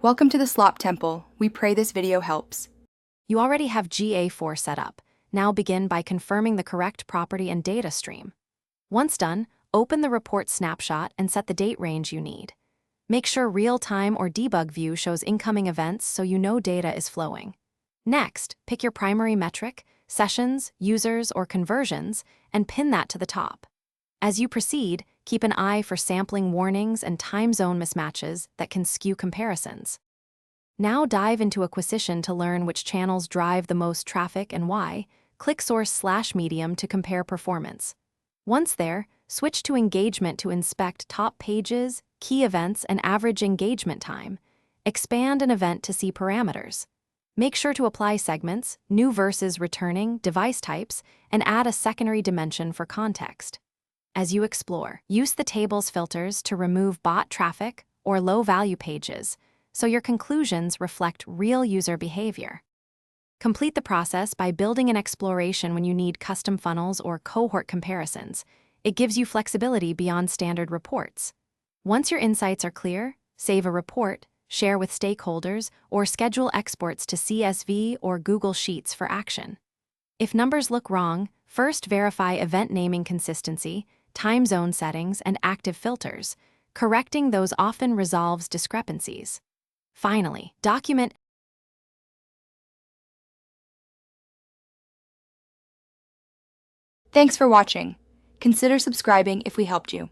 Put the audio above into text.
Welcome to the Slop Temple. We pray this video helps. You already have GA4 set up. Now begin by confirming the correct property and data stream. Once done, open the report snapshot and set the date range you need. Make sure real-time or debug view shows incoming events so you know data is flowing. Next, pick your primary metric, sessions, users, or conversions, and pin that to the top. As you proceed, keep an eye for sampling warnings and time zone mismatches that can skew comparisons. Now dive into Acquisition to learn which channels drive the most traffic and why. Click Source/Medium to compare performance. Once there, switch to Engagement to inspect top pages, key events, and average engagement time. Expand an event to see parameters. Make sure to apply segments, new versus returning, device types, and add a secondary dimension for context. As you explore, use the tables filters to remove bot traffic or low-value pages, so your conclusions reflect real user behavior. Complete the process by building an exploration when you need custom funnels or cohort comparisons. It gives you flexibility beyond standard reports. Once your insights are clear, save a report, share with stakeholders, or schedule exports to CSV or Google Sheets for action. If numbers look wrong, first verify event naming consistency, time zone settings, and active filters. Correcting those often resolves discrepancies. Finally, document. Thanks for watching. Consider subscribing if we helped you.